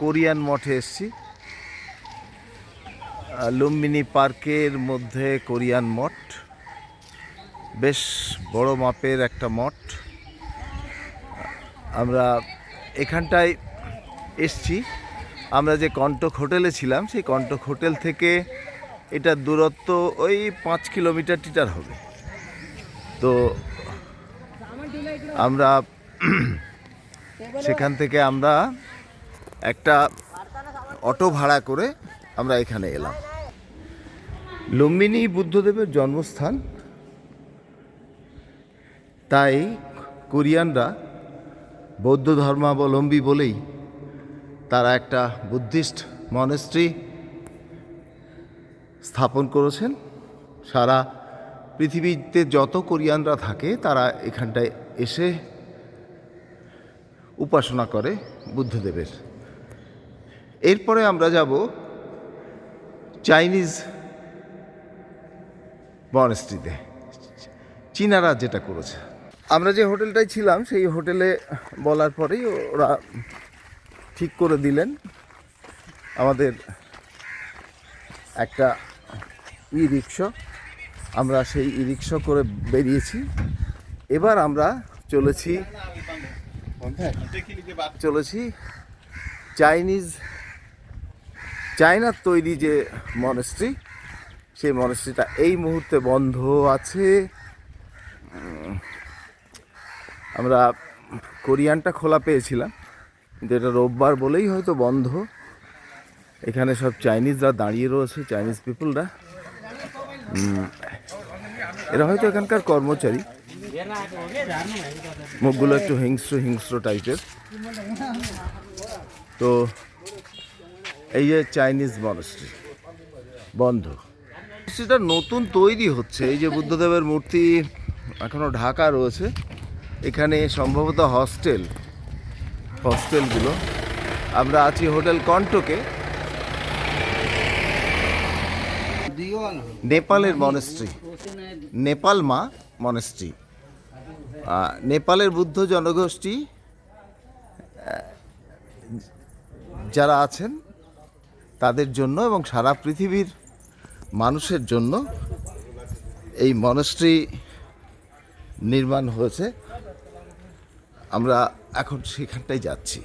Korean মঠে এসেছি। লুম্বিনী পার্কের মধ্যে কোরিয়ান মঠ, বেশ বড় মাপের একটা মঠ। আমরা এখানটায় এসছি। আমরা যে কন্টক হোটেলে ছিলাম সেই কন্টক হোটেল থেকে এটার দূরত্ব ওই 5 কিলোমিটার টিটার হবে। তো আমরা সেখান থেকে আমরা একটা অটো ভাড়া করে আমরা এখানে এলাম। লুম্বিনী বুদ্ধদেবের জন্মস্থান, তাই কোরিয়ানরা বৌদ্ধ ধর্মাবলম্বী বলেই তারা একটা বুদ্ধিস্ট মনেস্ট্রি স্থাপন করেছেন। সারা পৃথিবীতে যত কোরিয়ানরা থাকে তারা এখানটায় এসে উপাসনা করে বুদ্ধদেবের। এরপরে আমরা যাব চাইনিজ মনেস্ট্রিতে, চীনারা যেটা করেছে। আমরা যে হোটেলটায় ছিলাম সেই হোটেলে বলার পরেই ওরা ঠিক করে দিলেন আমাদের একটা ই রিক্সা। আমরা সেই ই রিক্সা করে বেরিয়েছি। এবার আমরা চলেছি চায়নার তৈরি যে মনেস্ট্রি, সেই মনেস্ট্রিটা এই মুহূর্তে বন্ধ আছে। আমরা কোরিয়ানটা খোলা পেয়েছিলাম, কিন্তু এটা রোববার বলেই হয়তো বন্ধ। এখানে সব চাইনিজরা দাঁড়িয়ে রয়েছে, চাইনিজ পিপুলরা। এরা হয়তো এখানকার কর্মচারী। মুখগুলো একটু হিংস্র টাইপের। তো এই যে চাইনিজ মনেস্ট্রি বন্ধ। মনেস্ট্রিটা নতুন তৈরি হচ্ছে। এই যে বুদ্ধদেবের মূর্তি এখনো ঢাকা রয়েছে। এখানে সম্ভবত হস্টেলগুলো। আমরা আছি হোটেল কন্টকে। নেপালের মনেস্ট্রি, নেপাল মা মনেস্ট্রি। নেপালের বুদ্ধ জনগোষ্ঠী যারা আছেন তাদের জন্য এবং সারা পৃথিবীর মানুষের জন্য এই মনেস্ট্রি নির্মাণ হয়েছে। আমরা এখন সেখানটাই যাচ্ছি।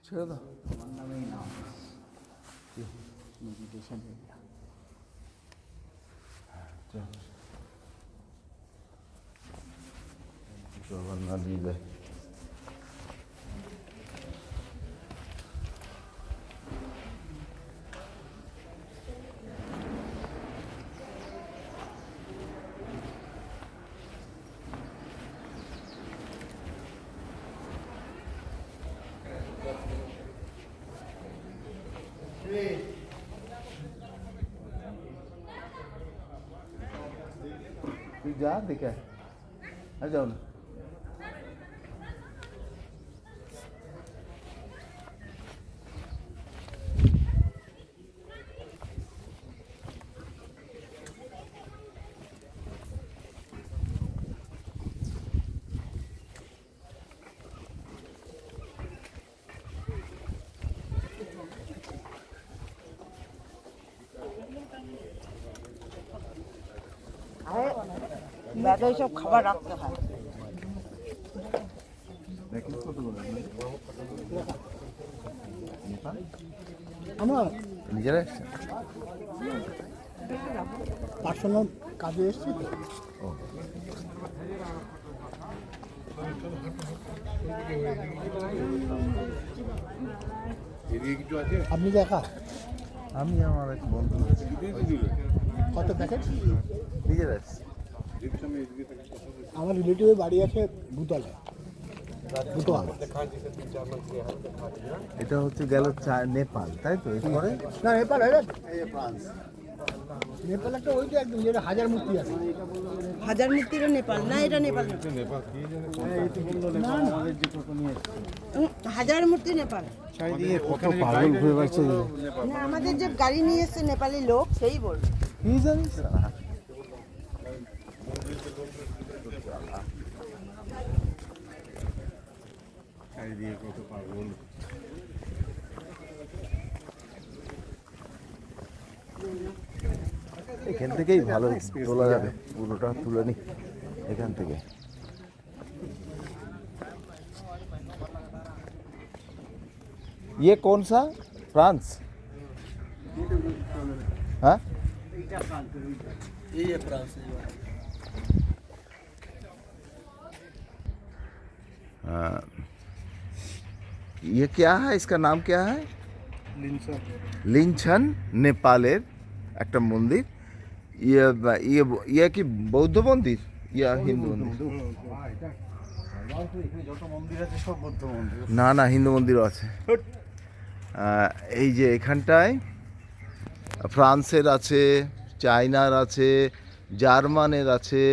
ছেড়ে দাও। জগন্নাথ বিজয়। তুই যা দেখে আর যাও না। ব্যাগে সব খাবার রাখতে হয়। আমার নিজেরা পার্সোনাল কাজে এসেছি তো। আপনি কি একা? আমি আমার এক বন্ধু। কত প্যাকেট? নিজেরা আসছি। আমার রিলেটিভের বাড়ি আছে ভূতলায়। এটা হচ্ছে গেল নেপাল, তাই তো? এরপরে না, নেপাল হয়ে গেছে। ফ্রান্স। নেপাল একটা ওই যে একদম যেটা হাজার মূর্তি আছে। হাজার মূর্তিরও নেপাল না, এটা নেপাল না। হাজার মূর্তি নেপাল কত পাগল ঘুরে বেড়াচ্ছে। না, আমাদের যে গাড়ি নিয়ে এসছে নেপালি লোক সেই বলবে। কি জানিস? এখান থেকেই ভালো তোলা যাবে, পুরোটা তুলে নি এখান থেকে। ये कौन सा फ्रांस? हाँ ये क्या है, इसका नाम क्या है? লিনছান নেপালের একটা মন্দির। ইয়ে ইয়ে ইয়ে কি বৌদ্ধ মন্দির ইয়া হিন্দু মন্দির? না না, হিন্দু মন্দিরও আছে। এই যে এখানটায় ফ্রান্সের আছে, চায়নার আছে, জার্মানের আছে,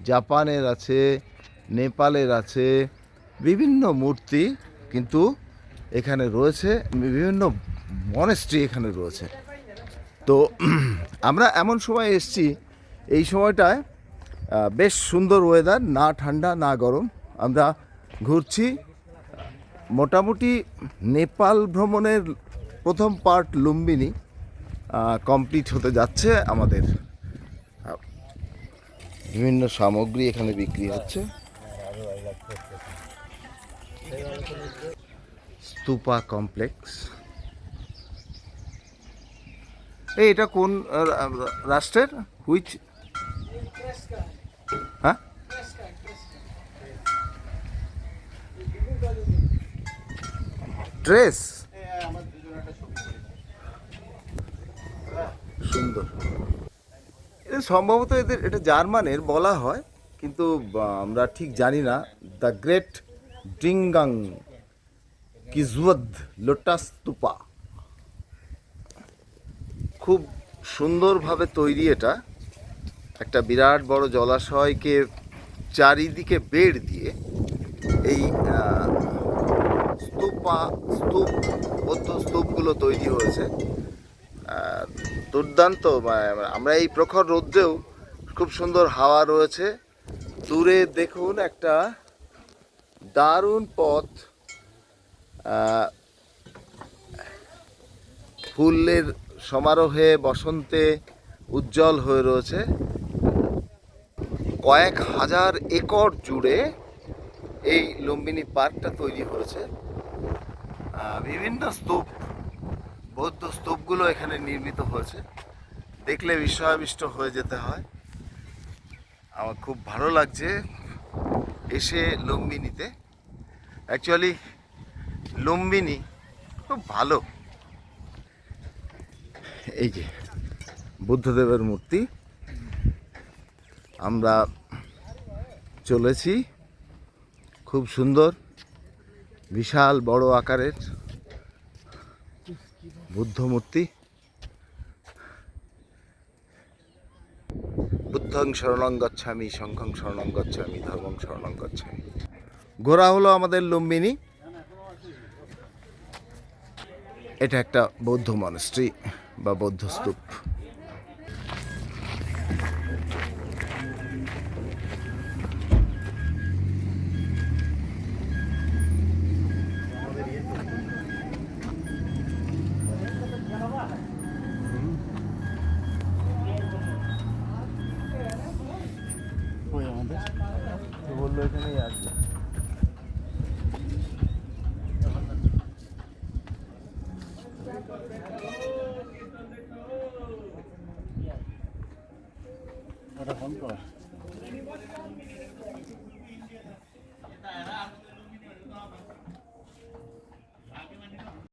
জাপানের আছে, নেপালের আছে, বিভিন্ন মূর্তি কিন্তু এখানে রয়েছে, বিভিন্ন মনেস্ট্রি এখানে রয়েছে। তো আমরা এমন সময় এসেছি, এই সময়টায় বেশ সুন্দর ওয়েদার, না ঠান্ডা না গরম। আমরা ঘুরছি। মোটামুটি নেপাল ভ্রমণের প্রথম পার্ট লুম্বিনী কমপ্লিট হতে যাচ্ছে আমাদের। বিভিন্ন সামগ্রী এখানে বিক্রি হচ্ছে। স্তূপা কমপ্লেক্স। এটা কোন রাষ্ট্রের? হুইচ? হ্যাঁ, ড্রেস সুন্দর। এটা সম্ভবত এটা জার্মানের বলা হয়, কিন্তু আমরা ঠিক জানি না। দ্য গ্রেট ড্রিঙ্গাং কিজওয়াদ লোটাস স্তূপা, খুব সুন্দরভাবে তৈরি। এটা একটা বিরাট বড় জলাশয়কে চারিদিকে বেড় দিয়ে এই বৌদ্ধ স্তূপগুলো তৈরি হয়েছে। দুর্দান্ত। আমরা এই প্রখর রৌদ্রেও খুব সুন্দর হাওয়া রয়েছে। দূরে দেখুন একটা দারুণ পথ, ফুলের সমারোহে বসন্তে উজ্জ্বল হয়ে রয়েছে। কয়েক হাজার একর জুড়ে এই লুম্বিনী পার্কটা তৈরি হয়েছে। বিভিন্ন স্তূপ, বৌদ্ধ স্তূপগুলো এখানে নির্মিত হয়েছে। দেখলে বিস্ময়াবিষ্ট হয়ে যেতে হয়। আমার খুব ভালো লাগছে এসে লুম্বিনীতে। অ্যাকচুয়ালি লুম্বিনী খুব ভালো। এই যে বুদ্ধদেবের মূর্তি, আমরা চলেছি। খুব সুন্দর, বিশাল বড় আকারের বুদ্ধ মূর্তি। বুদ্ধং শরণং গচ্ছামি, সংঘং শরণং গচ্ছামি, ধর্মং শরণং গচ্ছামি। ঘোরা হলো আমাদের লুম্বিনী। এটা একটা বৌদ্ধ মনেস্ট্রি বা বৌদ্ধ স্তূপ। বললো এখানেই আসবে।